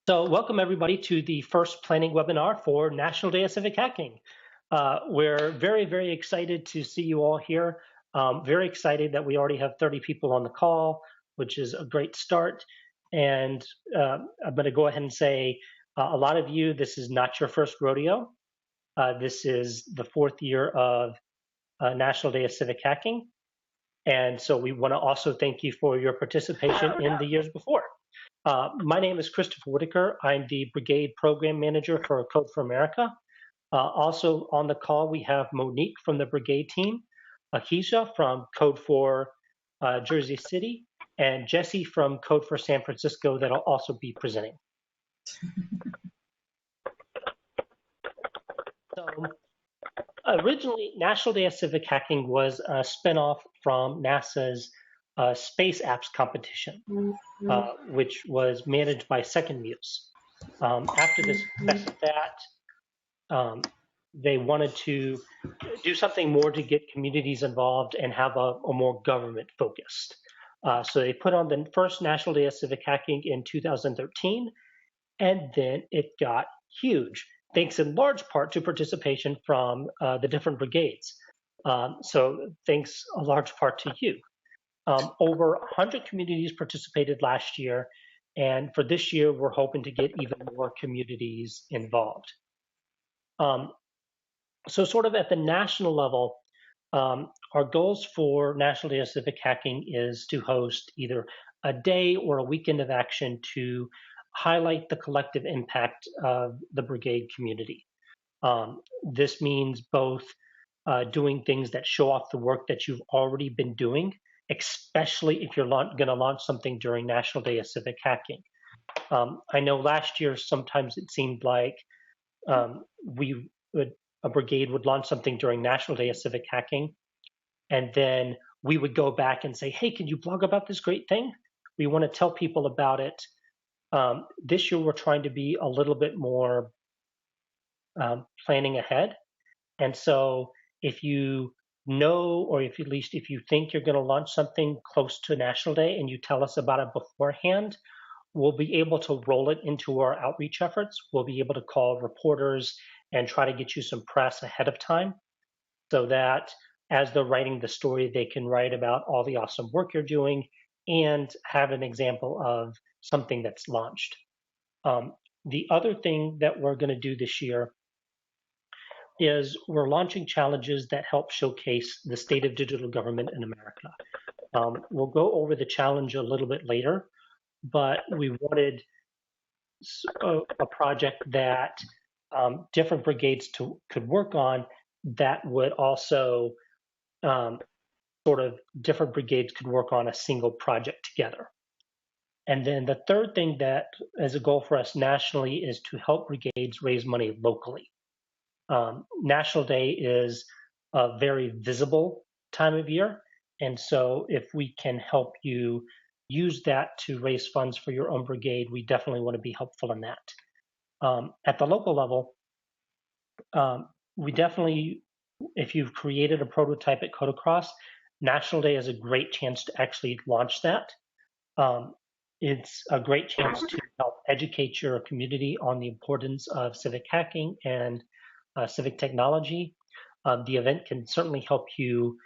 So welcome everybody to the first planning webinar for National Day of Civic Hacking. We're very excited to see you all here. Very excited that we already have 30 people on the call, which is a great start. And I'm going to go ahead and say a lot of you, this is not your first rodeo. This is the fourth year of National Day of Civic Hacking. And so we want to also thank you for your participation in the years before. My name is Christopher Whitaker. I'm the Brigade Program Manager for Code for America. Also on the call, we have Monique from the Brigade team, Akisha from Code for Jersey City, and Jesse from Code for San Francisco that'll also be presenting. So originally, National Day of Civic Hacking was a spinoff from NASA's Space Apps competition, which was managed by Second Muse. After the success of that, they wanted to do something more to get communities involved and have a more government focused. So they put on the first National Day of Civic Hacking in 2013, and then it got huge, thanks in large part to participation from the different brigades. So thanks a large part to you. Over 100 communities participated last year, and for this year, we're hoping to get even more communities involved. So sort of at the national level, our goals for National Day of Civic Hacking is to host either a day or a weekend of action to highlight the collective impact of the brigade community. This means both doing things that show off the work that you've already been doing, especially if you're going to launch something during National Day of Civic Hacking. I know last year sometimes it seemed like a brigade would launch something during National Day of Civic Hacking, and then we would go back and say, hey, can you blog about this great thing? We want to tell people about it. This year we're trying to be a little bit more planning ahead. And so if you know, or if at least if you think you're going to launch something close to National Day and you tell us about it beforehand, we'll be able to roll it into our outreach efforts. We'll be able to call reporters and try to get you some press ahead of time so that as they're writing the story, they can write about all the awesome work you're doing and have an example of something that's launched. The other thing that we're going to do this year is we're launching challenges that help showcase the state of digital government in America. We'll go over the challenge a little bit later, but we wanted a project that different brigades could work on that would also sort of different brigades could work on a single project together. And then the third thing that is a goal for us nationally is to help brigades raise money locally. National Day is a very visible time of year. And so if we can help you use that to raise funds for your own brigade, we definitely want to be helpful in that. At the local level, we definitely, if you've created a prototype at Code Across, National Day is a great chance to actually launch that. It's a great chance to help educate your community on the importance of civic hacking and civic technology. The event can certainly help you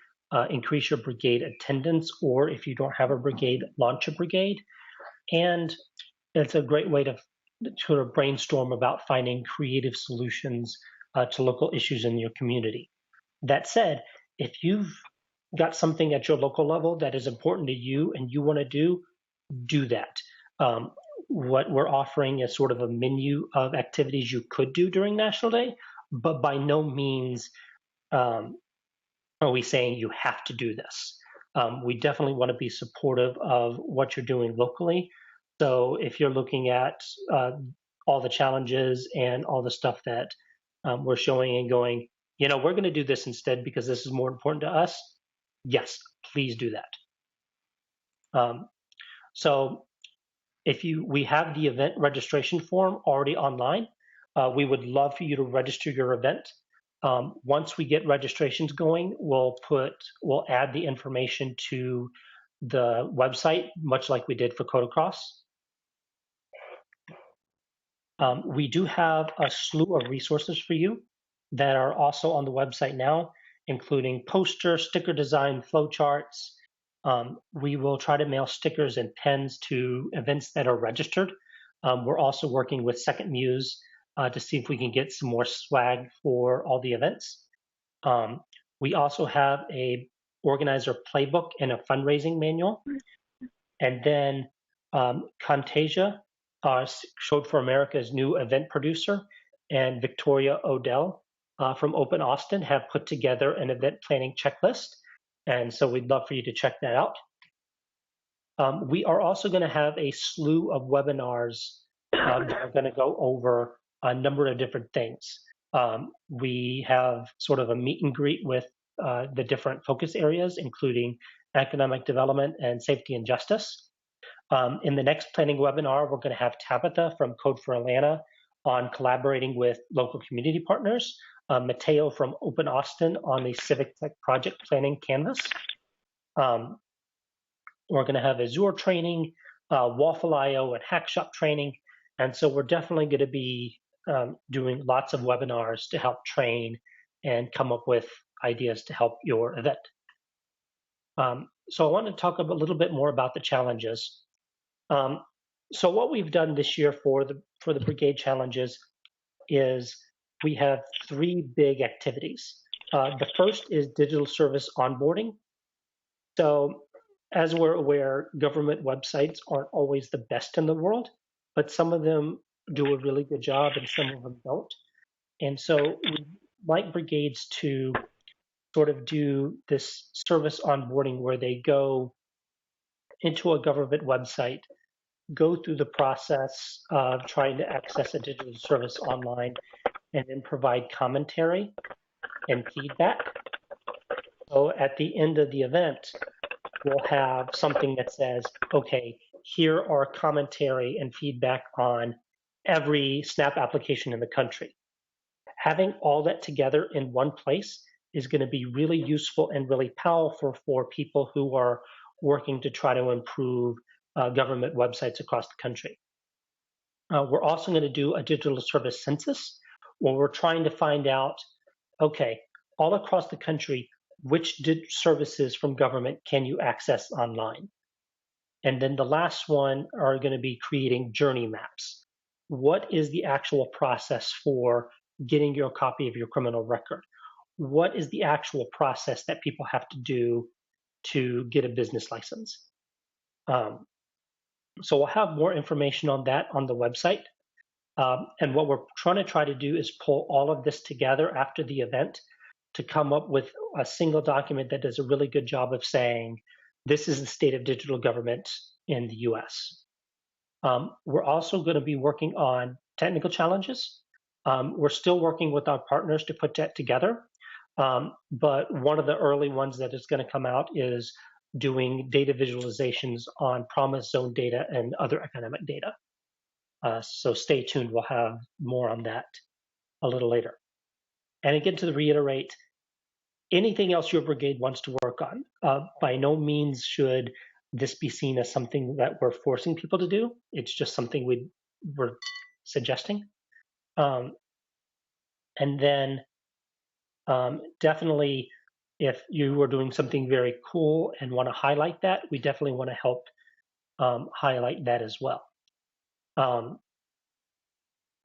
increase your brigade attendance, or if you don't have a brigade, launch a brigade. And it's a great way to sort of brainstorm about finding creative solutions to local issues in your community. That said, if you've got something at your local level that is important to you and you want to do that. What we're offering is sort of a menu of activities you could do during National Day, but by no means are we saying you have to do this. We definitely want to be supportive of what you're doing locally. So if you're looking at all the challenges and all the stuff that we're showing and going, we're going to do this instead because this is more important to us, yes, please do that. So we have the event registration form already online. We would love for you to register your event. Once we get registrations going, we'll add the information to the website, much like we did for Code Across. We do have a slew of resources for you that are also on the website now, including poster, sticker design, flowcharts. We will try to mail stickers and pens to events that are registered. We're also working with Second Muse to see if we can get some more swag for all the events. We also have a organizer playbook and a fundraising manual. And then Contagia, Code for America's new event producer, and Victoria Odell from Open Austin have put together an event planning checklist. And so we'd love for you to check that out. We are also going to have a slew of webinars that are going to go over a number of different things. We have sort of a meet and greet with the different focus areas, including economic development and safety and justice. In the next planning webinar, we're going to have Tabitha from Code for Atlanta on collaborating with local community partners, Mateo from Open Austin on the Civic Tech Project Planning Canvas. We're going to have Azure training, Waffle.io and Hackshop training. And so we're definitely going to be doing lots of webinars to help train and come up with ideas to help your event. So I want to talk a little bit more about the challenges. So what we've done this year for the Brigade Challenges is we have 3 big activities. The first is digital service onboarding. So as we're aware, government websites aren't always the best in the world, but some of them do a really good job and some of them don't. And so we'd like brigades to sort of do this service onboarding where they go into a government website, go through the process of trying to access a digital service online, and then provide commentary and feedback. So at the end of the event, we'll have something that says, okay, here are commentary and feedback on every SNAP application in the country. Having all that together in one place is going to be really useful and really powerful for people who are working to try to improve government websites across the country. We're also going to do a digital service census where we're trying to find out, okay, all across the country, which services from government can you access online? And then the last one are going to be creating journey maps. What is the actual process for getting your copy of your criminal record? What is the actual process that people have to do to get a business license? So we'll have more information on that on the website. And what we're trying to do is pull all of this together after the event to come up with a single document that does a really good job of saying, this is the state of digital government in the US. We're also going to be working on technical challenges. We're still working with our partners to put that together. But one of the early ones that is going to come out is doing data visualizations on promise zone data and other economic data. So stay tuned. We'll have more on that a little later. And again, to reiterate, anything else your brigade wants to work on, by no means should this be seen as something that we're forcing people to do. It's just something we're suggesting. And then definitely, if you are doing something very cool and want to highlight that, we definitely want to help highlight that as well.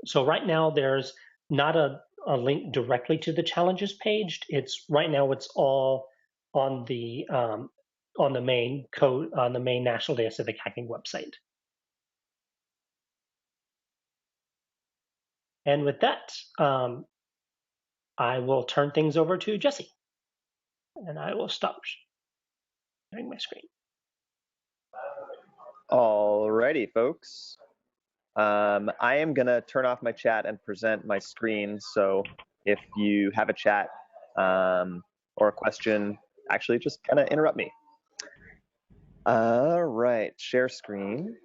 So right now, there's not a link directly to the challenges page. Right now it's all on the main National Day of Civic Hacking website. And with that, I will turn things over to Jesse, and I will stop sharing my screen. Alrighty, folks. I am gonna turn off my chat and present my screen. So if you have a chat or a question, actually just kind of interrupt me. All right, share screen.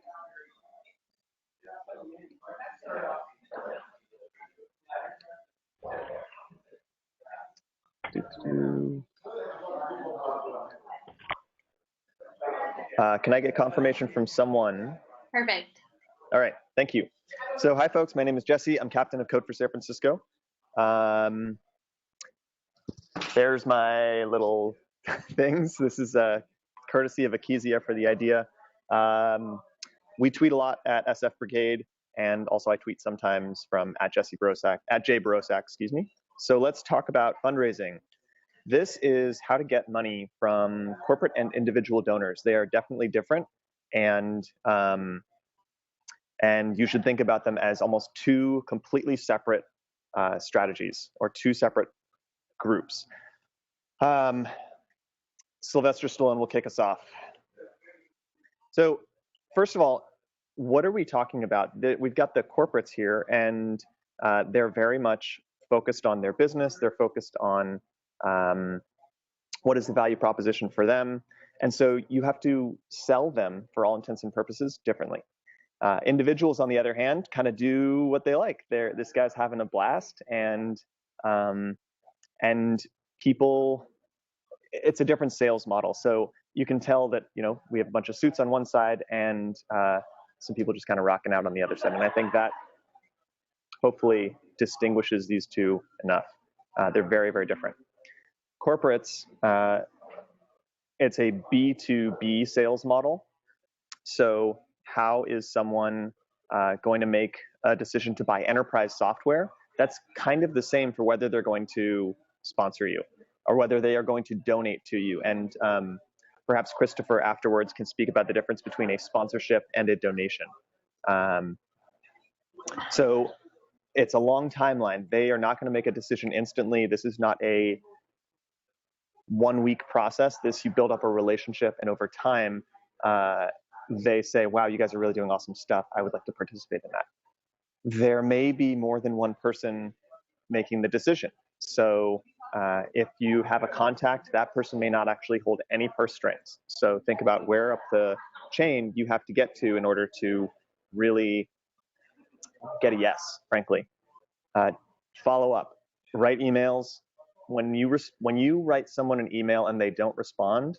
Can I get confirmation from someone? Perfect. All right, thank you. So hi, folks. My name is Jesse. I'm captain of Code for San Francisco. There's my little things. This is courtesy of Akizia for the idea. We tweet a lot at SF Brigade, and also I tweet sometimes from at Jesse Brosak, at J Brosak, excuse me. So let's talk about fundraising. This is how to get money from corporate and individual donors. They are definitely different, and you should think about them as almost two completely separate strategies or two separate groups. Sylvester Stallone will kick us off. So first of all, what are we talking about? We've got the corporates here, and they're very much focused on their business. They're focused on what is the value proposition for them. And so you have to sell them, for all intents and purposes, differently. Individuals, on the other hand, kind of do what they like. This guy's having a blast, and people, it's a different sales model. So you can tell that, we have a bunch of suits on one side and some people just kind of rocking out on the other side. And I think that hopefully distinguishes these two enough. They're very, very different. Corporates, it's a B2B sales model. So how is someone going to make a decision to buy enterprise software? That's kind of the same for whether they're going to sponsor you or whether they are going to donate to you. And perhaps Christopher afterwards can speak about the difference between a sponsorship and a donation. So it's a long timeline. They are not going to make a decision instantly. This is not a 1 week process. You build up a relationship, and over time, they say, wow, you guys are really doing awesome stuff. I would like to participate in that. There may be more than one person making the decision. So if you have a contact, that person may not actually hold any purse strings. So think about where up the chain you have to get to in order to really get a yes, frankly. Follow up, write emails. When you write someone an email and they don't respond,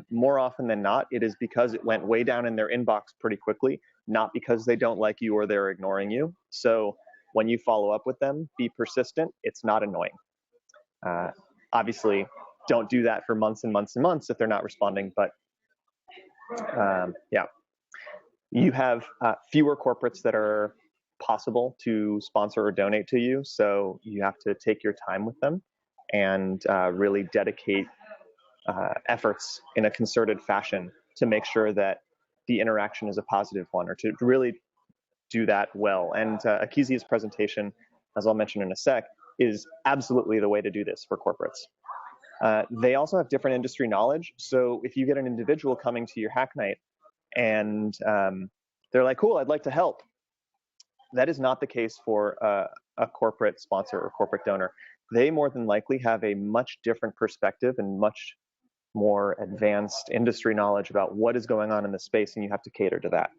more often than not, it is because it went way down in their inbox pretty quickly, not because they don't like you or they're ignoring you. So when you follow up with them, be persistent. It's not annoying. Obviously, don't do that for months and months and months if they're not responding. But yeah, you have fewer corporates that are possible to sponsor or donate to you. So you have to take your time with them and really dedicate efforts in a concerted fashion to make sure that the interaction is a positive one, or to really do that well. And Akizia's presentation, as I'll mention in a sec, is absolutely the way to do this for corporates. They also have different industry knowledge. So if you get an individual coming to your hack night and they're like, cool, I'd like to help. That is not the case for a corporate sponsor or corporate donor. They more than likely have a much different perspective and much more advanced industry knowledge about what is going on in the space, and you have to cater to that.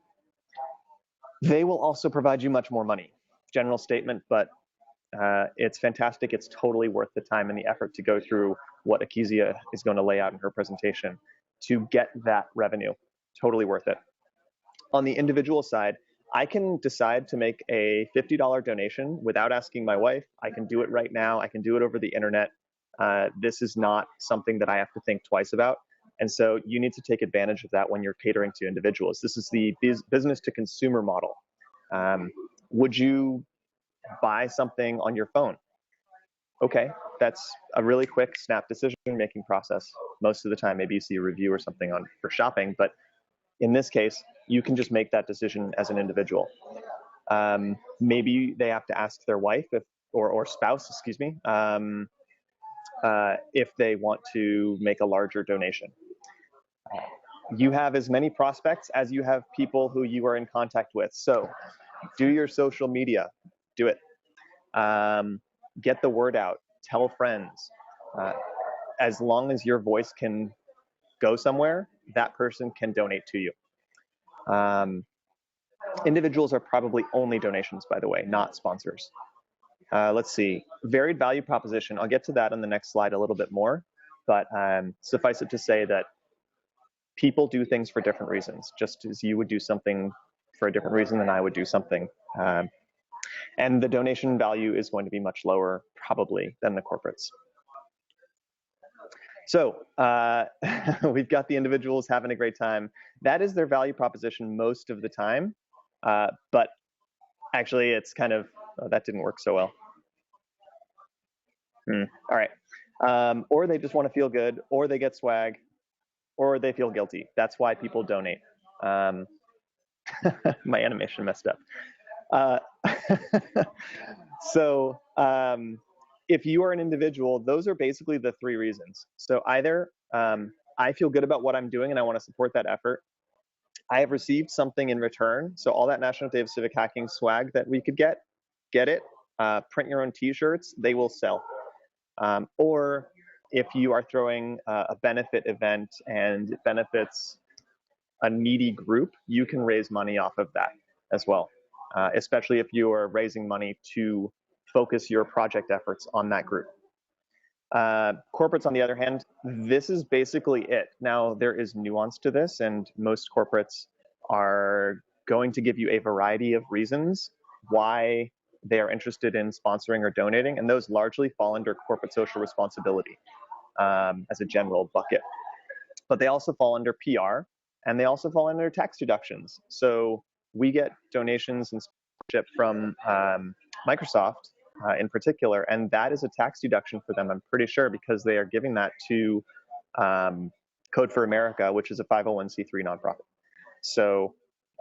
They will also provide you much more money. General statement, but it's fantastic. It's totally worth the time and the effort to go through what Akizia is going to lay out in her presentation to get that revenue. Totally worth it. On the individual side, I can decide to make a $50 donation without asking my wife. I can do it right now. I can do it over the internet. This is not something that I have to think twice about. And so you need to take advantage of that when you're catering to individuals. This is the business to consumer model. Would you buy something on your phone? Okay, that's a really quick snap decision-making process. Most of the time, maybe you see a review or something for shopping, but in this case, you can just make that decision as an individual. Maybe they have to ask their wife or spouse, excuse me, if they want to make a larger donation. You have as many prospects as you have people who you are in contact with. So do your social media, do it. Get the word out, tell friends. As long as your voice can go somewhere, that person can donate to you. Individuals are probably only donations, by the way, not sponsors. Let's see, varied value proposition. I'll get to that on the next slide a little bit more, but suffice it to say that people do things for different reasons. Just as you would do something for a different reason than I would do something. And the donation value is going to be much lower, probably, than the corporates. So we've got the individuals having a great time. That is their value proposition most of the time. But actually, it's kind of, oh, that didn't work so well. All right. Or they just want to feel good, or they get swag, or they feel guilty. That's why people donate. My animation messed up. So if you are an individual, those are basically the three reasons. So either I feel good about what I'm doing and I want to support that effort. I have received something in return. So all that National Day of Civic Hacking swag that we could get it. Print your own t-shirts, they will sell. Or if you are throwing a benefit event and it benefits a needy group, you can raise money off of that as well, especially if you are raising money to focus your project efforts on that group. Corporates, on the other hand, this is basically it. Now, there is nuance to this, and most corporates are going to give you a variety of reasons why they are interested in sponsoring or donating, and those largely fall under corporate social responsibility as a general bucket. But they also fall under PR, and they also fall under tax deductions. So we get donations and sponsorship from Microsoft in particular, and that is a tax deduction for them, I'm pretty sure, because they are giving that to Code for America, which is a 501c3 nonprofit. So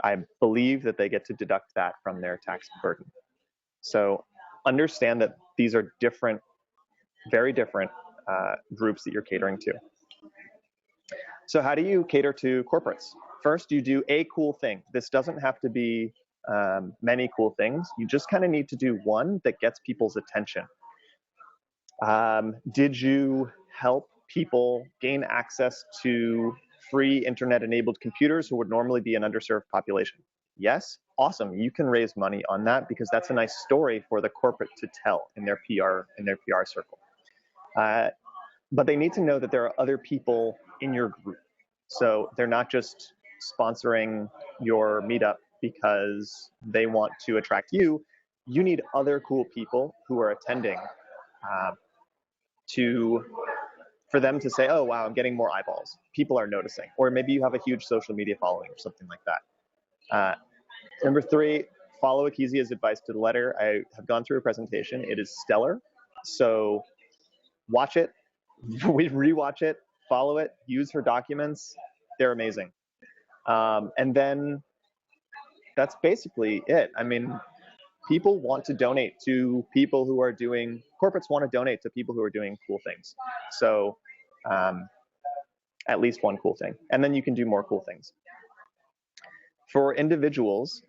I believe that they get to deduct that from their tax burden. So understand that these are different, very different groups that you're catering to. So how do you cater to corporates? First, you do a cool thing. This doesn't have to be many cool things. You just kind of need to do one that gets people's attention. Did you help people gain access to free internet-enabled computers who would normally be an underserved population? Yes? Awesome. You can raise money on that because that's a nice story for the corporate to tell in their PR circle. But they need to know that there are other people in your group. So they're not just sponsoring your meetup because they want to attract you. You need other cool people who are attending for them to say, oh, wow, I'm getting more eyeballs. People are noticing. Or maybe you have a huge social media following or something like that. Number 3, follow Akizia's advice to the letter. I have gone through a presentation. It is stellar. So watch it, we rewatch it, follow it, use her documents. They're amazing. And then that's basically it. I mean, people want to donate to people who are doing, corporates want to donate to people who are doing cool things. So at least one cool thing. And then you can do more cool things. For individuals,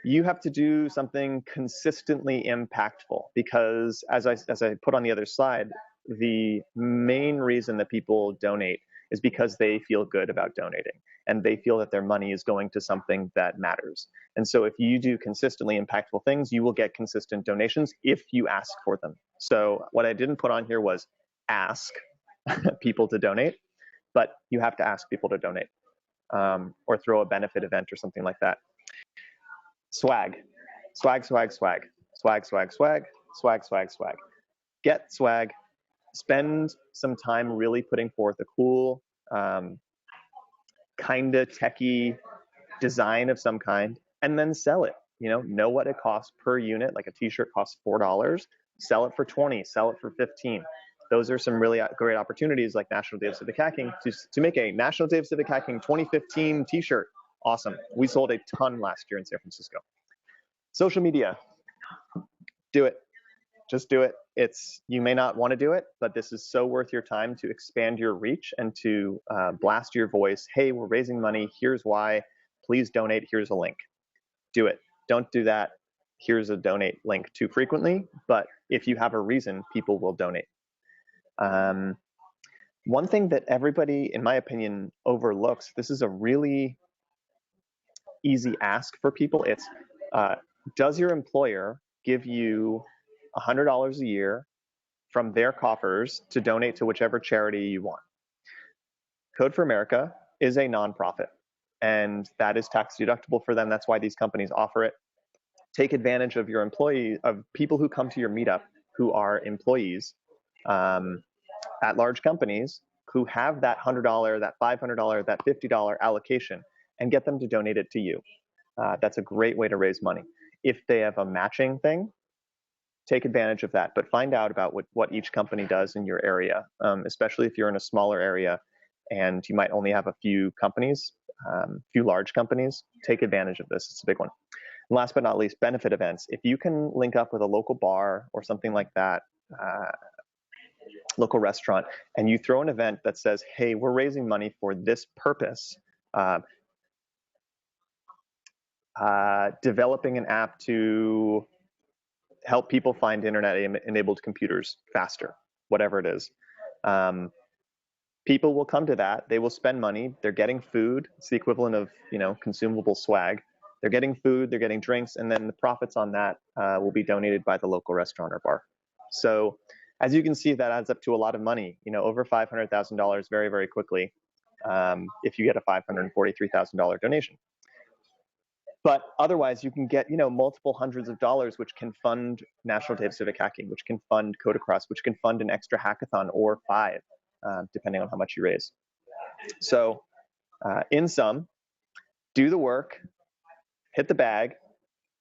you have to do something consistently impactful because as I put on the other slide, the main reason that people donate is because they feel good about donating and they feel that their money is going to something that matters. And so if you do consistently impactful things, you will get consistent donations if you ask for them. So what I didn't put on here was ask people to donate, but you have to ask people to donate or throw a benefit event or something like that. Swag, swag, swag, swag, swag, swag, swag, swag, swag, swag. Get swag. Spend some time really putting forth a cool, kind of techie design of some kind, and then sell it. Know what it costs per unit. Like a t-shirt costs $4. Sell it for 20. Sell it for 15. Those are some really great opportunities, like National Day of Civic Hacking, to make a National Day of Civic Hacking 2015 t-shirt. Awesome. We sold a ton last year in San Francisco. Social media. Do it. Just do it. You may not want to do it, but this is so worth your time to expand your reach and to blast your voice. Hey, we're raising money. Here's why. Please donate. Here's a link. Do it. Don't do that. Here's a donate link too frequently. But if you have a reason, people will donate. One thing that everybody, in my opinion, overlooks, this is a really easy ask for people. It's, does your employer give you $100 a year from their coffers to donate to whichever charity you want? Code for America is a nonprofit, and that is tax deductible for them. That's why these companies offer it. Take advantage of your of people who come to your meetup who are employees at large companies who have that $100, that $500, that $50 allocation, and get them to donate it to you. That's a great way to raise money. If they have a matching thing, take advantage of that, but find out about what each company does in your area, especially if you're in a smaller area and you might only have a few companies, few large companies. Take advantage of this. It's a big one. And last but not least, benefit events. If you can link up with a local bar or something like that, local restaurant, and you throw an event that says, hey, we're raising money for this purpose, developing an app to help people find internet-enabled computers faster, whatever it is. People will come to that. They will spend money. They're getting food. It's the equivalent of, consumable swag. They're getting food, they're getting drinks, and then the profits on that will be donated by the local restaurant or bar. So as you can see, that adds up to a lot of money, over $500,000 very, very quickly if you get a $543,000 donation. But otherwise, you can get, multiple hundreds of dollars, which can fund National Day of Civic Hacking, which can fund Code Across, which can fund an extra hackathon or 5, depending on how much you raise. So in sum, do the work, hit the bag.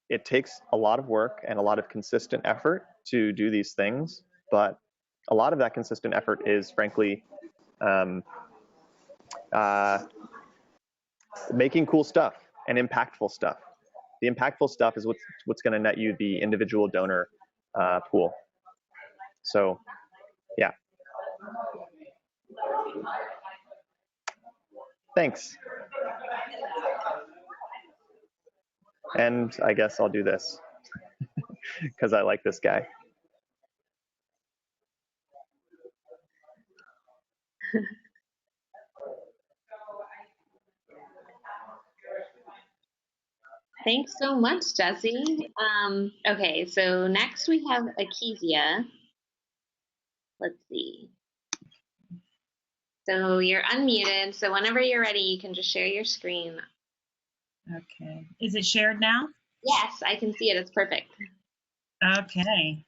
It takes a lot of work and a lot of consistent effort to do these things, but a lot of that consistent effort is, frankly, making cool stuff and impactful stuff. The impactful stuff is what's going to net you the individual donor pool. So, yeah. Thanks. And I guess I'll do this because I like this guy. Thanks so much, Jesse. Okay, so next we have Akezia. Let's see. So you're unmuted, so whenever you're ready, you can just share your screen. Okay. Is it shared now? Yes, I can see it. It's perfect. Okay.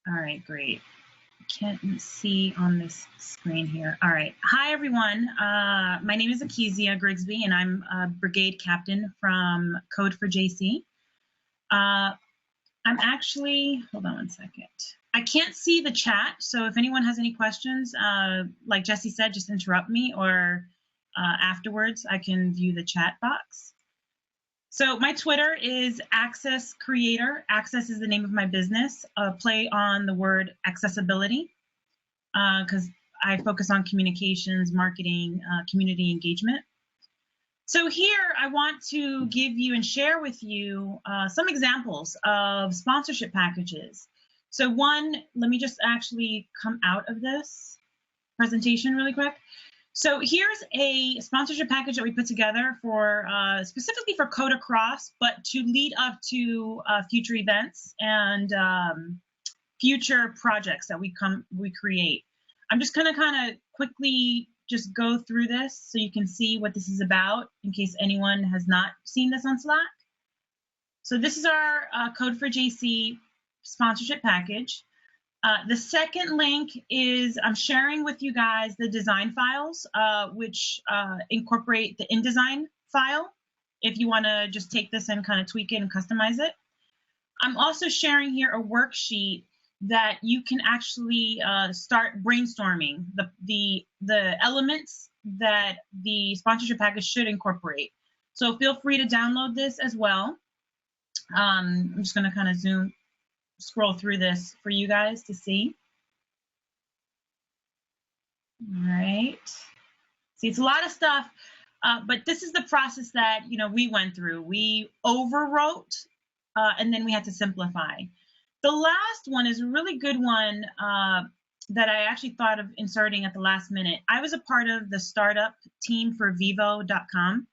All right, great. Can't see on this screen here. All right. Hi, everyone. My name is Akezia Grigsby, and I'm a brigade captain from Code for JC. I'm actually, hold on one second. I can't see the chat, so if anyone has any questions, like Jesse said, just interrupt me, or afterwards I can view the chat box. So my Twitter is Access Creator. Access is the name of my business, play on the word accessibility, because I focus on communications, marketing, community engagement. So here I want to give you and share with you some examples of sponsorship packages. So one, let me just actually come out of this presentation really quick. So here's a sponsorship package that we put together for specifically for Code Across, but to lead up to future events and future projects that we create. I'm just gonna kind of quickly just go through this so you can see what this is about in case anyone has not seen this on Slack. So this is our Code for JC sponsorship package. The second link is I'm sharing with you guys the design files, which incorporate the InDesign file if you want to just take this and kind of tweak it and customize it. I'm also sharing here a worksheet that you can actually start brainstorming the elements that the sponsorship package should incorporate. So feel free to download this as well. I'm just going to kind of scroll through this for you guys to see. All right. See, it's a lot of stuff, but this is the process that we went through. We overwrote, and then we had to simplify. The last one is a really good one that I actually thought of inserting at the last minute. I was a part of the startup team for Vevo.com.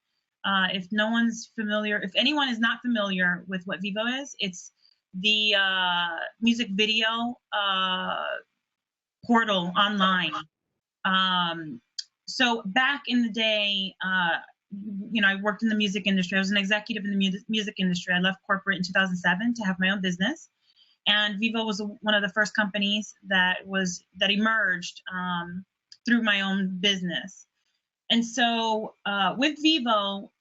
If no one's familiar, if anyone is not familiar with what Vevo is, it's the music video portal online. So back in the day, I worked in the music industry. I was an executive in the music industry. I left corporate in 2007 to have my own business. And Vivo was one of the first companies that emerged through my own business. And so with Vivo,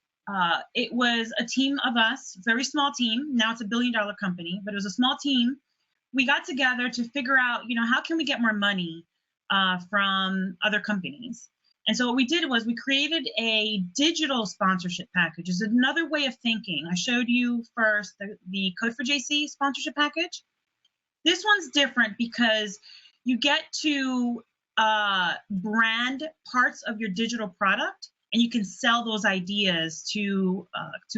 it was a team of us, very small team. Now it's a $1 billion company, but it was a small team. We got together to figure out, how can we get more money from other companies? And so what we did was we created a digital sponsorship package. It's another way of thinking. I showed you first the Code for JC sponsorship package. This one's different because you get to brand parts of your digital product, and you can sell those ideas to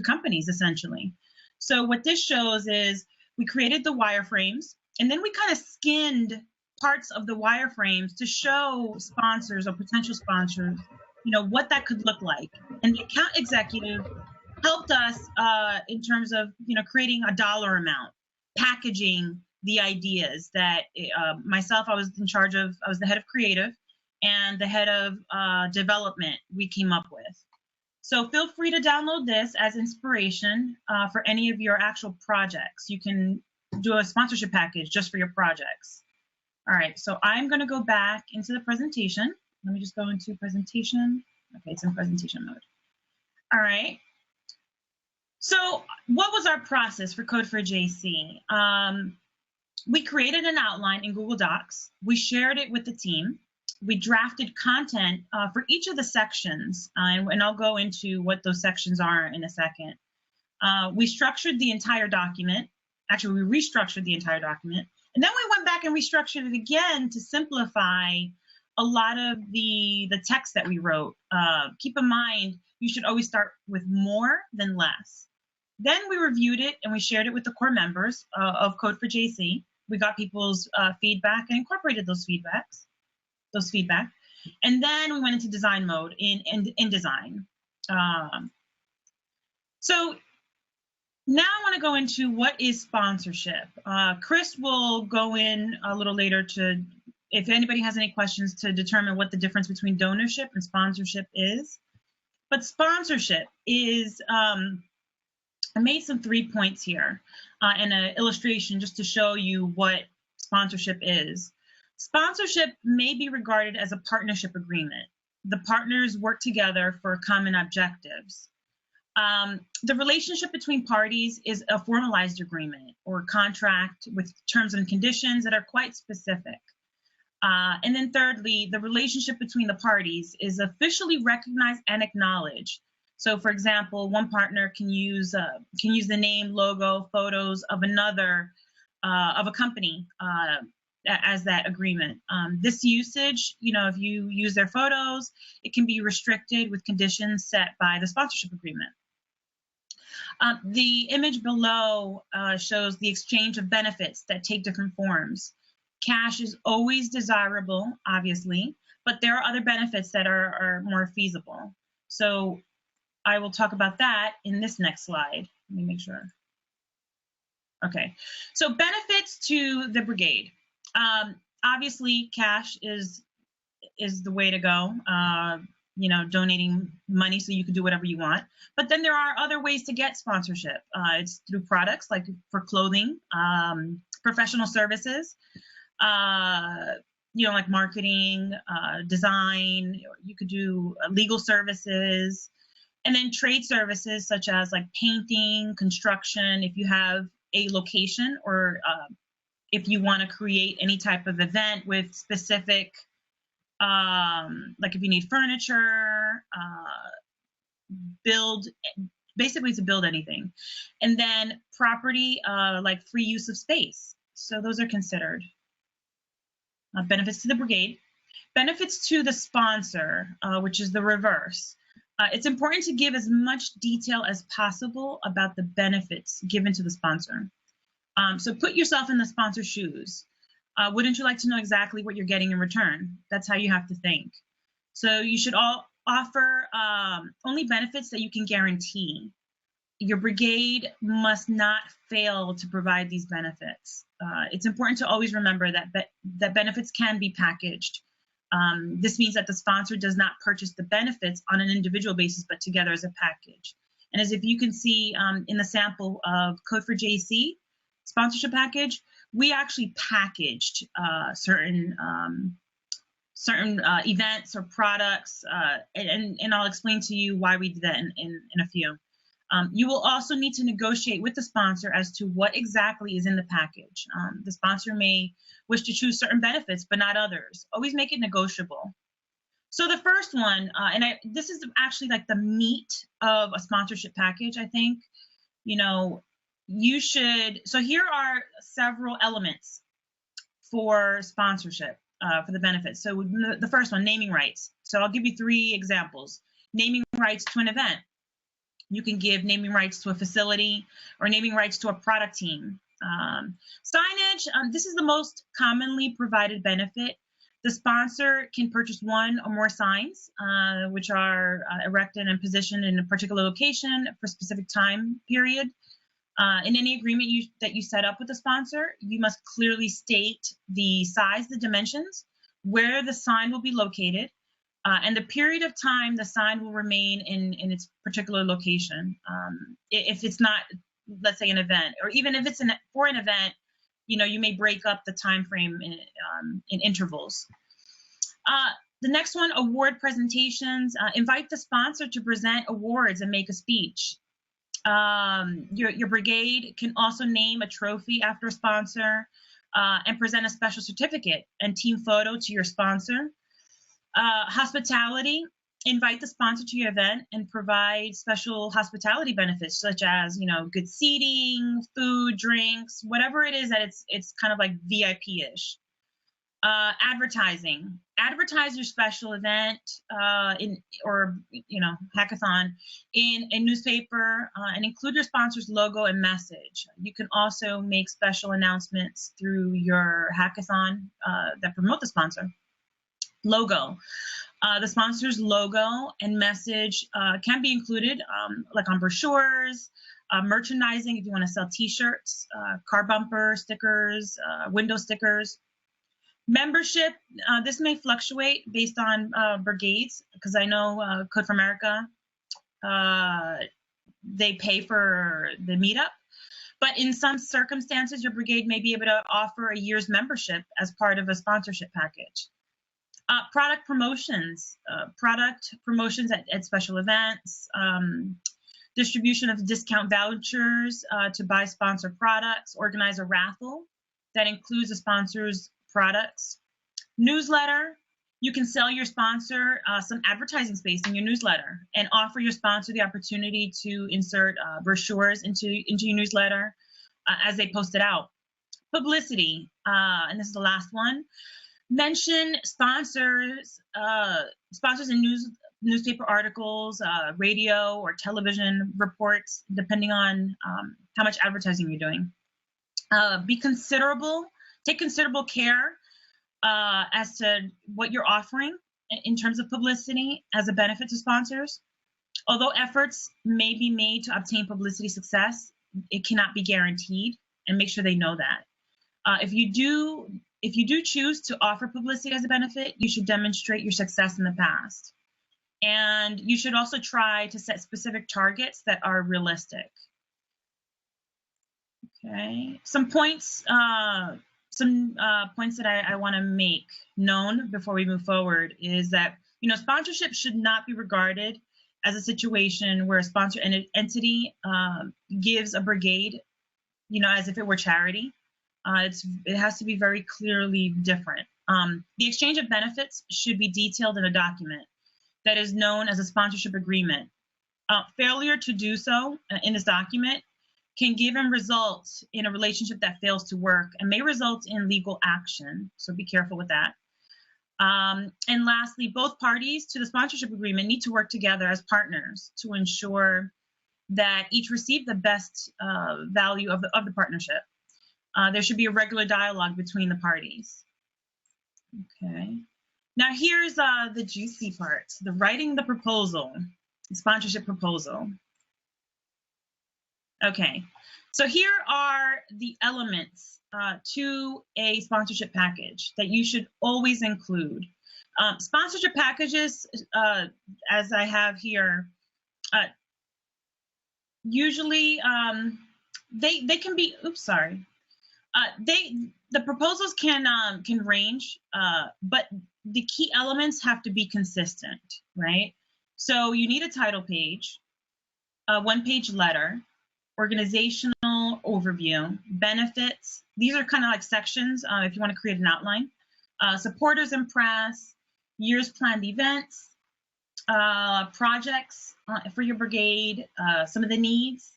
companies, essentially. So what this shows is we created the wireframes, and then we kind of skinned parts of the wireframes to show sponsors or potential sponsors, what that could look like. And the account executive helped us in terms of, creating a dollar amount, packaging the ideas that myself, I was the head of creative, and the head of development we came up with. So feel free to download this as inspiration for any of your actual projects. You can do a sponsorship package just for your projects. All right, so I'm going to go back into the presentation. Let me just go into presentation. Okay, it's in presentation mode. All right. So what was our process for Code for JC? We created an outline in Google Docs. We shared it with the team. We drafted content for each of the sections, and I'll go into what those sections are in a second. We structured the entire document. Actually, we restructured the entire document. And then we went back and restructured it again to simplify a lot of the text that we wrote. Keep in mind, you should always start with more than less. Then we reviewed it and we shared it with the core members of Code for JC. We got people's feedback and incorporated those feedback. And then we went into design mode in InDesign. So now I want to go into what is sponsorship. Chris will go in a little later to, if anybody has any questions, to determine what the difference between donorship and sponsorship is. But sponsorship is, I made some 3 points here and an illustration just to show you what sponsorship is. Sponsorship may be regarded as a partnership agreement. The partners work together for common objectives. The relationship between parties is a formalized agreement or contract with terms and conditions that are quite specific. And then thirdly, the relationship between the parties is officially recognized and acknowledged. So for example, one partner can use the name, logo, photos of another, of a company as that agreement. This usage, if you use their photos, it can be restricted with conditions set by the sponsorship agreement. The image below shows the exchange of benefits that take different forms. Cash is always desirable, obviously, but there are other benefits that are more feasible. So I will talk about that in this next slide. Let me make sure. Okay, so benefits to the brigade. Obviously, cash is the way to go. Donating money so you can do whatever you want. But then there are other ways to get sponsorship. It's through products, like for clothing, professional services, like marketing, design. You could do legal services, and then trade services such as like painting, construction. If you have a location, or if you want to create any type of event with specific, like if you need furniture, basically to build anything. And then property, like free use of space. So those are considered. Benefits to the brigade. Benefits to the sponsor, which is the reverse. It's important to give as much detail as possible about the benefits given to the sponsor. So put yourself in the sponsor's shoes. Wouldn't you like to know exactly what you're getting in return? That's how you have to think. So you should all offer only benefits that you can guarantee. Your brigade must not fail to provide these benefits. It's important to always remember that benefits can be packaged This means that the sponsor does not purchase the benefits on an individual basis, but together as a package. And as if you can see in the sample of Code for JC sponsorship package, we actually packaged certain events or products, and I'll explain to you why we did that in a few. You will also need to negotiate with the sponsor as to what exactly is in the package. The sponsor may wish to choose certain benefits, but not others. Always make it negotiable. So the first one, this is actually like the meat of a sponsorship package, I think. You know, so here are several elements for sponsorship, for the benefits. So the first one, naming rights. So I'll give you 3 examples. Naming rights to an event. You can give naming rights to a facility or naming rights to a product team. Signage, this is the most commonly provided benefit. The sponsor can purchase 1 or more signs, which are erected and positioned in a particular location for a specific time period. In any agreement that you set up with the sponsor, you must clearly state the size, the dimensions, where the sign will be located, and the period of time the sign will remain in its particular location. If it's not, let's say, an event, or even if it's for an event, you know, you may break up the time frame in intervals. The next one, award presentations. Invite the sponsor to present awards and make a speech. Your brigade can also name a trophy after a sponsor and present a special certificate and team photo to your sponsor. Hospitality, invite the sponsor to your event and provide special hospitality benefits, such as, you know, good seating, food, drinks, whatever it is that it's kind of like VIP-ish. Advertising, advertise your special event hackathon in a newspaper and include your sponsor's logo and message. You can also make special announcements through your hackathon that promote the sponsor. Logo. The sponsor's logo and message can be included like on brochures, merchandising if you want to sell t-shirts, car bumper stickers, window stickers. Membership, this may fluctuate based on brigades, because I know Code for America, they pay for the meetup. But in some circumstances, your brigade may be able to offer a year's membership as part of a sponsorship package. Product promotions at special events, distribution of discount vouchers to buy sponsored products, organize a raffle that includes the sponsor's products. Newsletter, you can sell your sponsor some advertising space in your newsletter and offer your sponsor the opportunity to insert brochures into your newsletter as they post it out. Publicity, and this is the last one. Mention sponsors in newspaper articles, radio or television reports, depending on how much advertising you're doing. Take considerable care as to what you're offering in terms of publicity as a benefit to sponsors. Although efforts may be made to obtain publicity success, it cannot be guaranteed, and make sure they know that. If you do choose to offer publicity as a benefit, you should demonstrate your success in the past. And you should also try to set specific targets that are realistic. Okay, some points that I want to make known before we move forward is that, you know, sponsorship should not be regarded as a situation where a sponsor entity gives a brigade, you know, as if it were charity. It has to be very clearly different. The exchange of benefits should be detailed in a document that is known as a sponsorship agreement. Failure to do so in this document can give and result in a relationship that fails to work and may result in legal action. So be careful with that. And lastly, both parties to the sponsorship agreement need to work together as partners to ensure that each receive the best value of the partnership. There should be a regular dialogue between the parties. Okay. Now here's the juicy part, the writing the proposal, the sponsorship proposal. Okay, so here are the elements to a sponsorship package that you should always include. Sponsorship packages, as I have here, usually they can be. Oops, sorry. The proposals can range, but the key elements have to be consistent, right? So you need a title page, a one-page letter, organizational overview, benefits. These are kind of like sections if you want to create an outline. Supporters and press, year's planned events, projects for your brigade, some of the needs,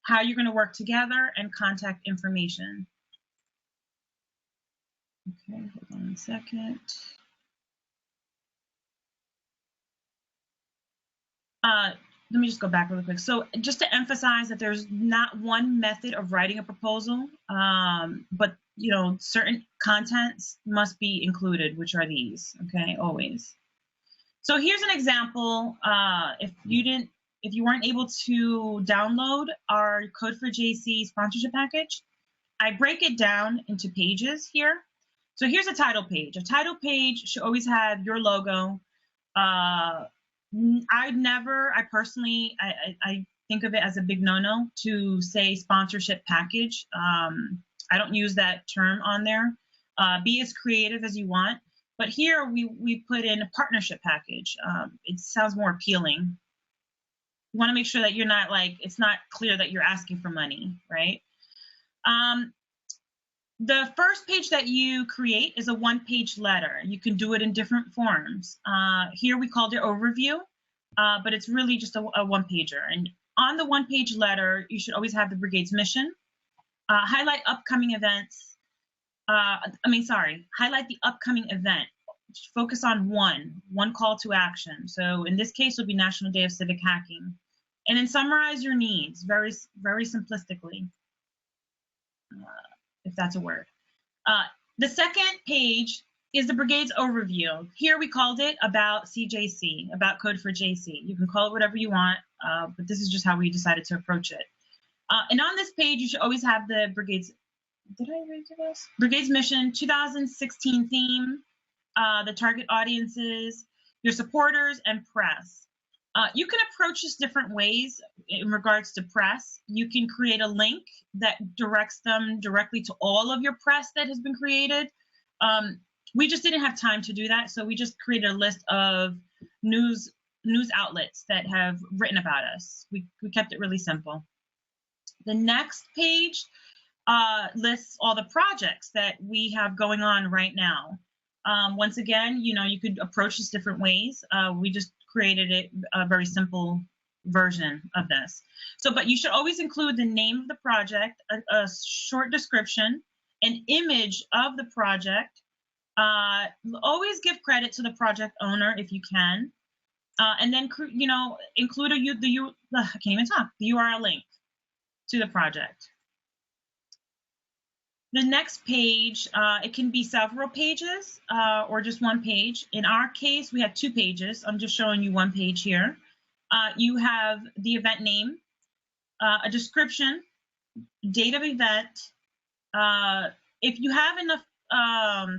how you're going to work together, and contact information. Okay, hold on a second. Let me just go back really quick. So just to emphasize that there's not one method of writing a proposal, but certain contents must be included, which are these, okay, always. So here's an example. If you weren't able to download our Code for JC sponsorship package, I break it down into pages here. So here's a title page. A title page should always have your logo. I personally think of it as a big no-no to say sponsorship package. I don't use that term on there. Be as creative as you want. But here we put in a partnership package. It sounds more appealing. You want to make sure that you're not it's not clear that you're asking for money, right? The first page that you create is a one-page letter. You can do it in different forms. Here we called it overview, but it's really just a one-pager. And on the one-page letter, you should always have the brigade's mission, highlight upcoming events. Highlight the upcoming event. Focus on one call to action. So in this case, it would be National Day of Civic Hacking. And then summarize your needs very, very simplistically. If that's a word. The second page is the brigade's overview. Here we called it about CJC, about Code for JC. You can call it whatever you want, but this is just how we decided to approach it. And on this page, you should always have the brigade's, did I read this? Brigade's mission, 2016 theme, the target audiences, your supporters, and press. You can approach this different ways in regards to press. You can create a link that directs them directly to all of your press that has been created. We just didn't have time to do that, so we just created a list of news outlets that have written about us. We kept it really simple. The next page lists all the projects that we have going on right now. Once again, you could approach this different ways. We just created it a very simple version of this. But you should always include the name of the project, a short description, an image of the project. Always give credit to the project owner if you can, and then include the URL link to the project. The next page, it can be several pages or just one page. In our case, we have 2 pages. I'm just showing you one page here. You have the event name, a description, date of event. If you have enough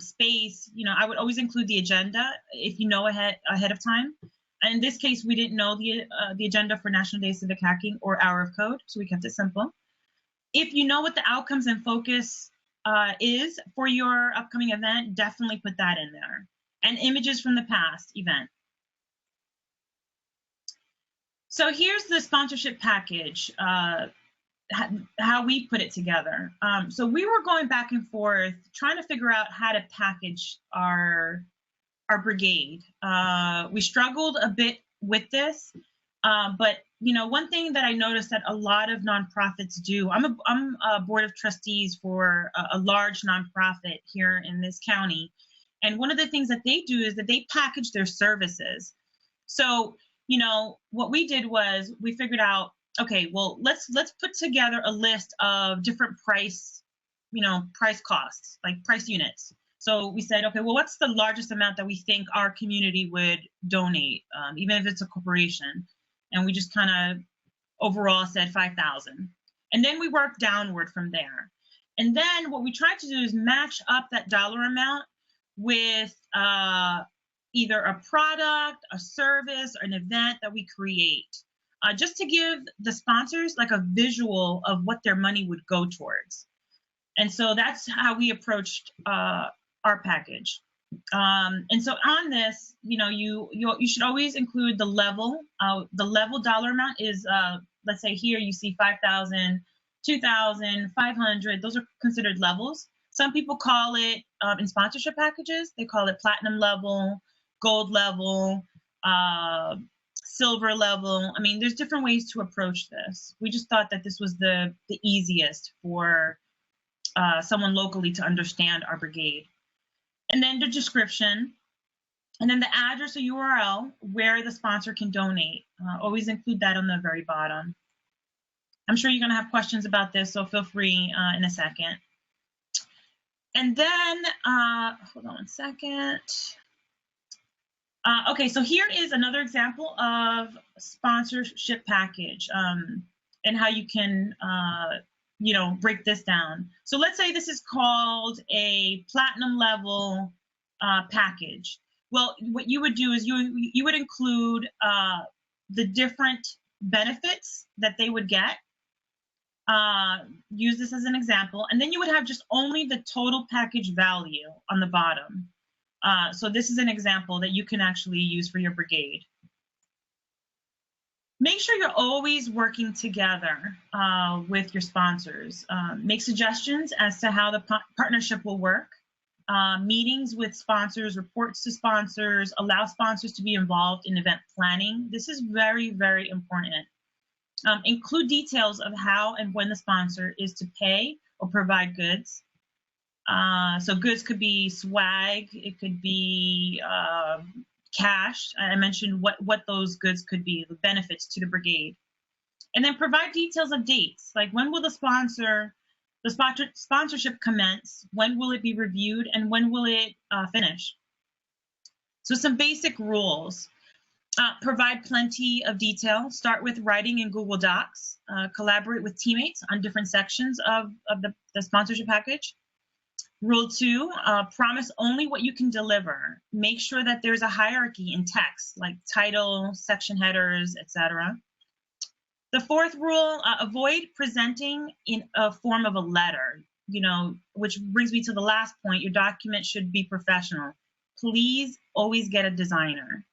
space, I would always include the agenda if you know ahead of time. And in this case, we didn't know the agenda for National Day of Civic Hacking or Hour of Code, so we kept it simple. If you know what the outcomes and focus is for your upcoming event, definitely put that in there. And images from the past event. So here's the sponsorship package, how we put it together. So we were going back and forth trying to figure out how to package our brigade. We struggled a bit with this, but one thing that I noticed that a lot of nonprofits do, I'm a board of trustees for a large nonprofit here in this county. And one of the things that they do is that they package their services. So, what we did was we figured out, okay, well, let's put together a list of different price costs, like price units. So we said, okay, well, what's the largest amount that we think our community would donate, even if it's a corporation? And we just kind of overall said 5,000. And then we worked downward from there. And then what we tried to do is match up that dollar amount with either a product, a service, or an event that we create, just to give the sponsors like a visual of what their money would go towards. And so that's how we approached our package. And so on this, you should always include the level. The level dollar amount is, let's say here you see 5,000, 2,000, 500. Those are considered levels. Some people call it, in sponsorship packages, they call it platinum level, gold level, silver level. I mean, there's different ways to approach this. We just thought that this was the easiest for someone locally to understand our brigade. And then the description, and then the address or URL where the sponsor can donate. Always include that on the very bottom. I'm sure you're going to have questions about this, so feel free in a second. And then, hold on one second. Okay, so here is another example of sponsorship package and how you can, break this down. So let's say this is called a platinum level package. Well, what you would do is you would include the different benefits that they would get. Use this as an example, and then you would have just only the total package value on the bottom. So this is an example that you can actually use for your brigade. Make sure you're always working together with your sponsors. Make suggestions as to how the partnership will work. Meetings with sponsors, reports to sponsors, allow sponsors to be involved in event planning. This is very, very important. Include details of how and when the sponsor is to pay or provide goods. So goods could be swag, it could be cash. I mentioned what those goods could be, the benefits to the brigade. And then provide details of dates, like when will the sponsorship commence, when will it be reviewed, and when will it finish? So some basic rules. Provide plenty of detail. Start with writing in Google Docs. Collaborate with teammates on different sections of the sponsorship package. Rule 2, promise only what you can deliver. Make sure that there's a hierarchy in text, like title, section headers, etc. The 4th rule, avoid presenting in a form of a letter, which brings me to the last point. Your document should be professional. Please always get a designer.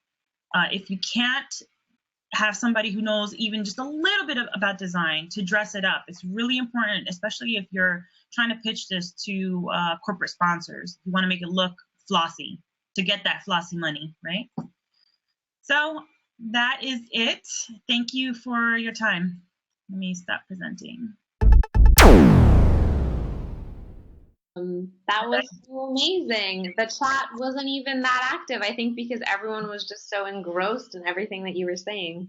If you can't have somebody who knows even just a little bit about design to dress it up, it's really important, especially if you're trying to pitch this to corporate sponsors. You want to make it look flossy to get that flossy money, right? So that is it. Thank you for your time. Let me stop presenting. That was so amazing. The chat wasn't even that active, I think, because everyone was just so engrossed in everything that you were saying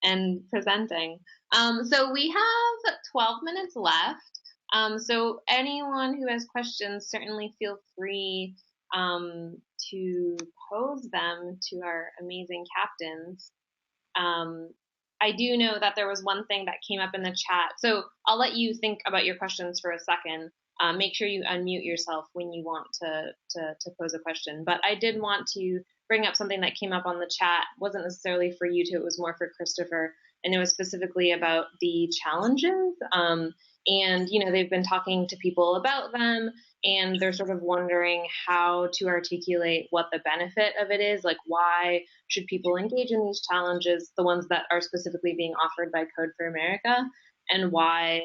and presenting. So we have 12 minutes left. So anyone who has questions, certainly feel free to pose them to our amazing captains. I do know that there was one thing that came up in the chat. So I'll let you think about your questions for a second. Make sure you unmute yourself when you want to pose a question. But I did want to bring up something that came up on the chat. It wasn't necessarily for you two, it was more for Christopher. And it was specifically about the challenges. And, they've been talking to people about them, and they're sort of wondering how to articulate what the benefit of it is. Like, why should people engage in these challenges, the ones that are specifically being offered by Code for America, and why,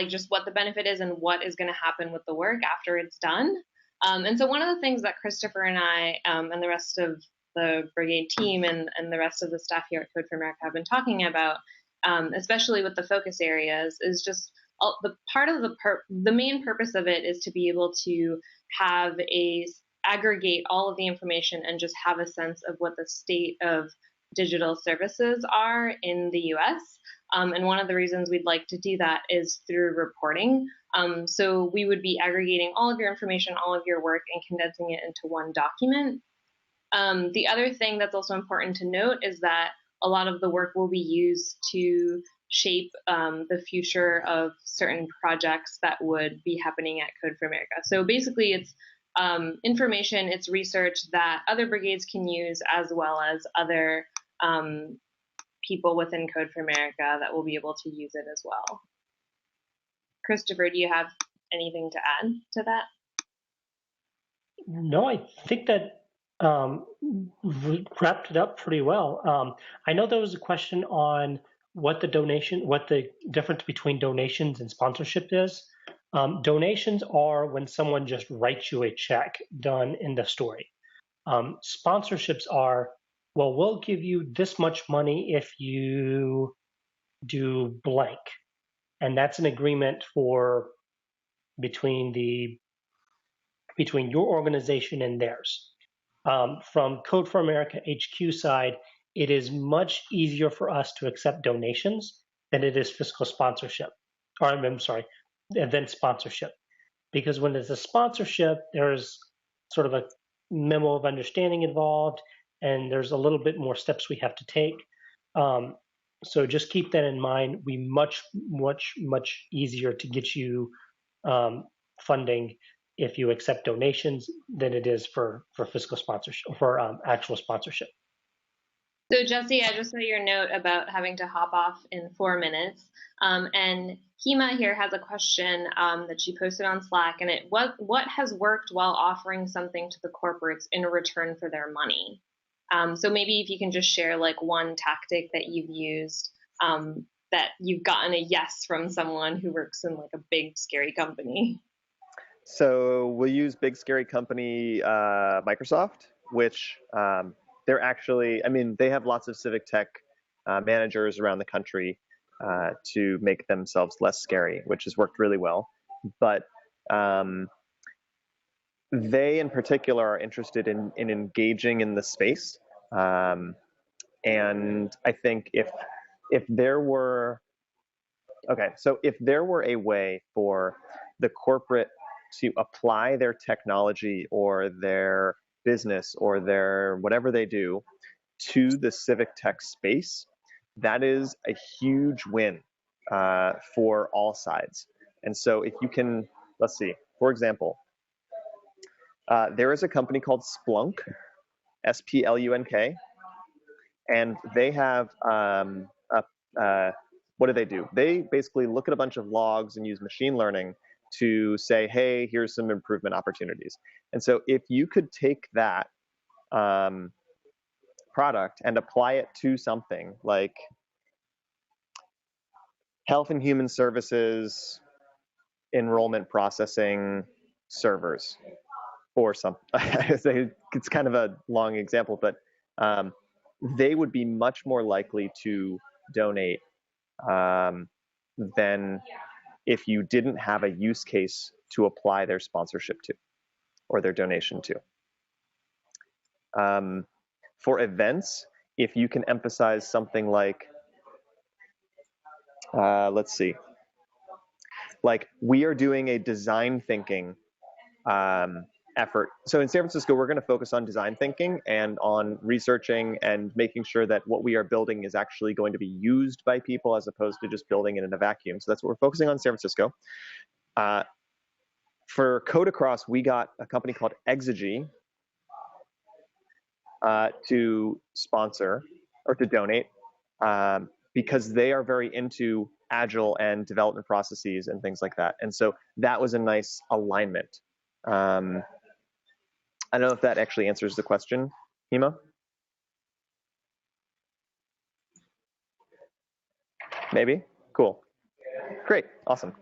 just what the benefit is and what is going to happen with the work after it's done. And so one of the things that Christopher and I and the rest of the brigade team and the rest of the staff here at Code for America have been talking about, especially with the focus areas, is just the main purpose of it is to be able to aggregate all of the information and just have a sense of what the state of digital services are in the US. And one of the reasons we'd like to do that is through reporting. So we would be aggregating all of your information, all of your work, and condensing it into one document. The other thing that's also important to note is that a lot of the work will be used to shape the future of certain projects that would be happening at Code for America. So basically, it's information, it's research that other brigades can use, as well as other people within Code for America that will be able to use it as well. Christopher, do you have anything to add to that? No, I think that we wrapped it up pretty well. I know there was a question on what the difference between donations and sponsorship is. Donations are when someone just writes you a check, done in the story. Sponsorships are, well, we'll give you this much money if you do blank. And that's an agreement between your organization and theirs. From Code for America HQ side, it is much easier for us to accept donations than it is fiscal sponsorship, or I'm sorry, event sponsorship. Because when it's a sponsorship, there's sort of a memo of understanding involved, and there's a little bit more steps we have to take. So just keep that in mind. We much easier to get you funding if you accept donations than it is for fiscal sponsorship, for actual sponsorship. So Jesse, I just saw your note about having to hop off in 4 minutes. And Hema here has a question that she posted on Slack, and what has worked while offering something to the corporates in return for their money? So maybe if you can just share like one tactic that you've used that you've gotten a yes from someone who works in like a big scary company. So we'll use big scary company Microsoft, which they're actually, I mean, they have lots of civic tech managers around the country to make themselves less scary, which has worked really well. But they in particular are interested in engaging in the space. And I think if there were, if there were a way for the corporate to apply their technology or their business or their whatever they do to the civic tech space, that is a huge win for all sides. And so if you can, let's see, for example, there is a company called Splunk, S-P-L-U-N-K, and they have, what do they do? They basically look at a bunch of logs and use machine learning to say, hey, here's some improvement opportunities. And so if you could take that product and apply it to something like health and human services enrollment processing servers or something, it's kind of a long example, but they would be much more likely to donate than if you didn't have a use case to apply their sponsorship to or their donation to. For events, if you can emphasize something like, let's see, like we are doing a design thinking effort. So in San Francisco, we're going to focus on design thinking and on researching and making sure that what we are building is actually going to be used by people as opposed to just building it in a vacuum. So that's what we're focusing on in San Francisco. For Code Across, we got a company called Exigy to sponsor or to donate because they are very into agile and development processes and things like that. And so that was a nice alignment. I don't know if that actually answers the question, Hema. Maybe? Cool. Great. Awesome.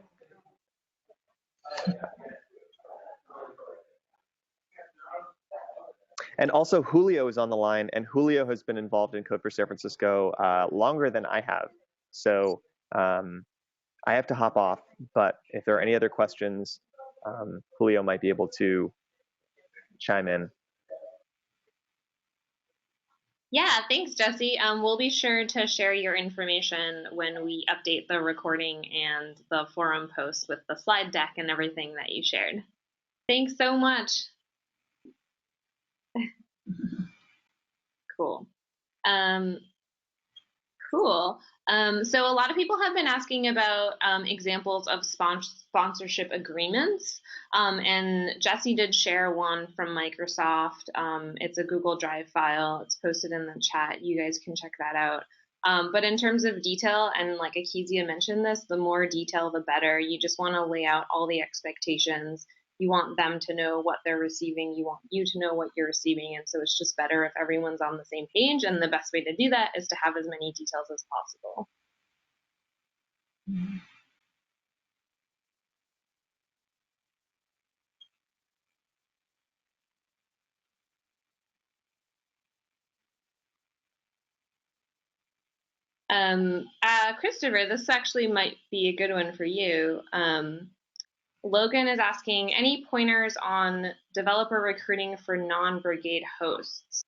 And also Julio is on the line, and Julio has been involved in Code for San Francisco longer than I have. So I have to hop off, but if there are any other questions, Julio might be able to chime in. Yeah, thanks, Jesse. We'll be sure to share your information when we update the recording and the forum post with the slide deck and everything that you shared. Thanks so much. Cool. Cool. So a lot of people have been asking about examples of sponsorship agreements, and Jesse did share one from Microsoft. It's a Google Drive file. It's posted in the chat. You guys can check that out. But in terms of detail, and like Akezia mentioned this, the more detail, the better. You just want to lay out all the expectations. You want them to know what they're receiving. You want you to know what you're receiving. And so it's just better if everyone's on the same page. And the best way to do that is to have as many details as possible. Christopher, this actually might be a good one for you. Logan is asking, any pointers on developer recruiting for non-brigade hosts?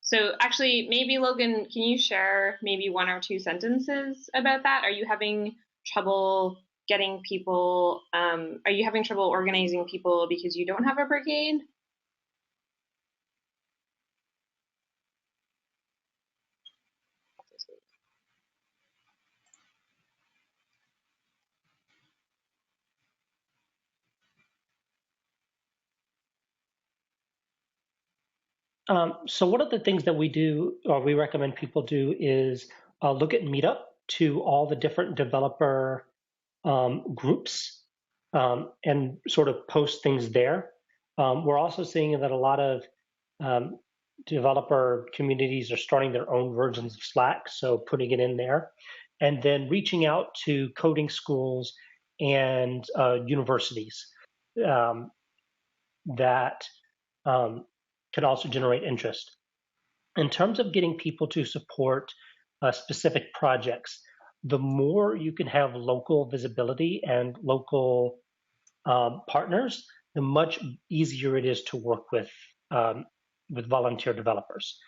So actually, maybe Logan, can you share maybe 1 or 2 sentences about that? Are you having trouble getting people, are you having trouble organizing people because you don't have a brigade? So one of the things that we do, or we recommend people do, is look at Meetup to all the different developer groups and sort of post things there. We're also seeing that a lot of developer communities are starting their own versions of Slack, so putting it in there. And then reaching out to coding schools and universities that can also generate interest. In terms of getting people to support specific projects, the more you can have local visibility and local partners, the much easier it is to work with volunteer developers.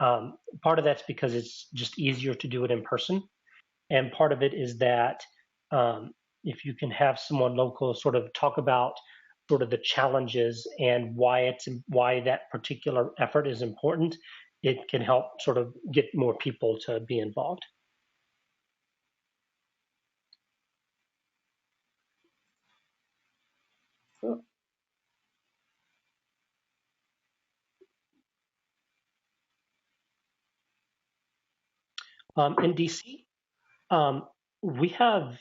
Part of that's because it's just easier to do it in person, and part of it is that if you can have someone local sort of talk about sort of the challenges and why that particular effort is important, it can help sort of get more people to be involved. Cool. In DC, we have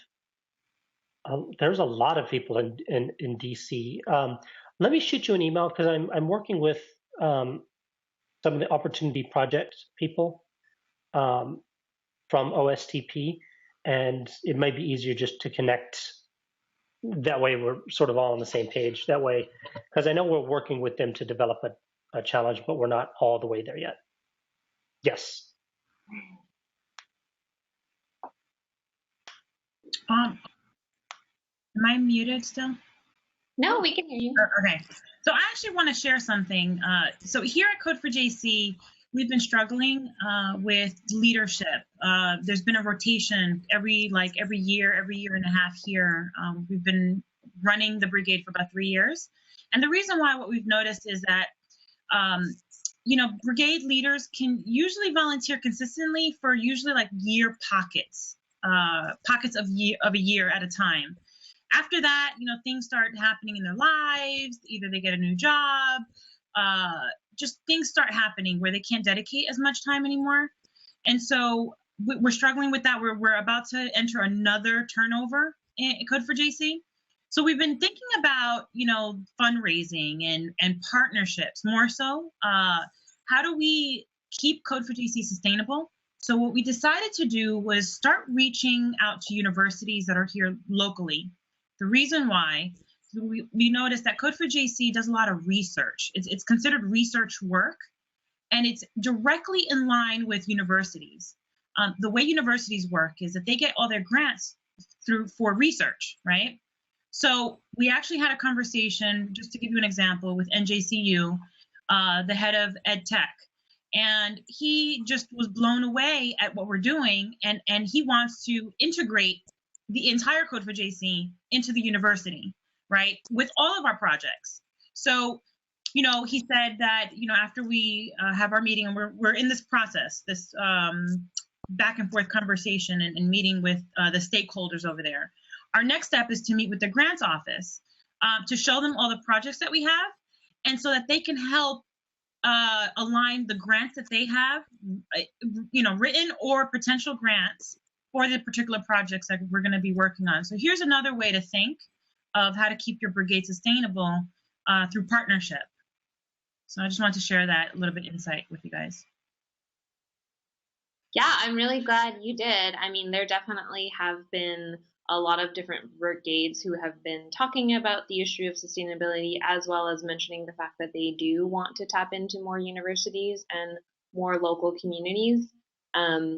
there's a lot of people in DC. Let me shoot you an email because I'm working with some of the Opportunity Project people from OSTP, and it might be easier just to connect. That way we're sort of all on the same page. That way, because I know we're working with them to develop a challenge, but we're not all the way there yet. Yes. Am I muted still? No, we can hear you. Okay. So I actually want to share something. So here at Code4JC, we've been struggling with leadership. There's been a rotation every year and a half here. We've been running the brigade for about 3 years. And the reason why, what we've noticed is that, brigade leaders can usually volunteer consistently for usually like year pockets of a year at a time. After that, things start happening in their lives. Either they get a new job, just things start happening where they can't dedicate as much time anymore. And so we're struggling with that. We're about to enter another turnover in Code4JC. So we've been thinking about, fundraising and partnerships more so. How do we keep Code4JC sustainable? So what we decided to do was start reaching out to universities that are here locally. The reason why, we noticed that Code4JC does a lot of research. It's considered research work, and it's directly in line with universities. The way universities work is that they get all their grants for research, right? So we actually had a conversation, just to give you an example, with NJCU, the head of Ed Tech. And he just was blown away at what we're doing, and he wants to integrate the entire Code4JC into the university, right, with all of our projects. So he said that, after we have our meeting and we're in this process, this back and forth conversation and meeting with the stakeholders over there. Our next step is to meet with the grants office to show them all the projects that we have, and so that they can help align the grants that they have, written or potential grants for the particular projects that we're going to be working on. So here's another way to think of how to keep your brigade sustainable through partnership. So I just wanted to share that little bit insight with you guys. Yeah, I'm really glad you did. I mean, there definitely have been a lot of different brigades who have been talking about the issue of sustainability, as well as mentioning the fact that they do want to tap into more universities and more local communities.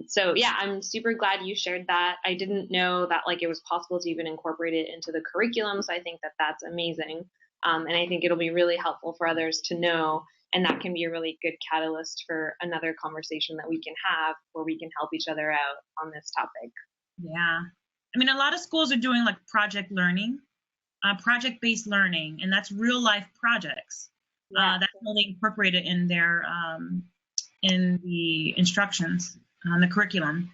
So yeah, I'm super glad you shared that. I didn't know that it was possible to even incorporate it into the curriculum, so I think that that's amazing. And I think it'll be really helpful for others to know, and that can be a really good catalyst for another conversation that we can have where we can help each other out on this topic. Yeah. I mean, a lot of schools are doing project learning, project-based learning, and that's real life projects. Yeah. That's how they incorporate it in their in the instructions, the curriculum.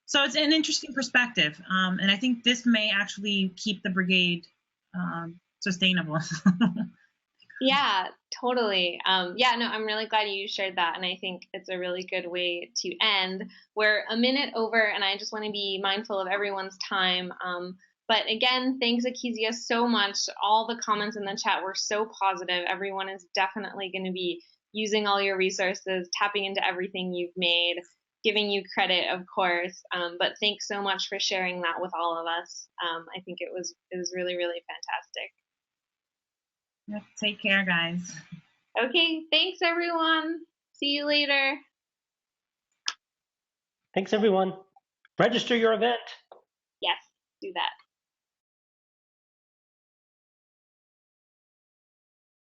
So it's an interesting perspective, and I think this may actually keep the brigade sustainable. Yeah, totally. Yeah, no, I'm really glad you shared that. And I think it's a really good way to end. We're a minute over, and I just want to be mindful of everyone's time. But again, thanks, Akezia, so much. All the comments in the chat were so positive. Everyone is definitely going to be using all your resources, tapping into everything you've made, giving you credit, of course. But thanks so much for sharing that with all of us. I think it was really, really fantastic. Take care, guys. Okay, thanks everyone. See you later. Thanks everyone. Register your event. Yes, do that.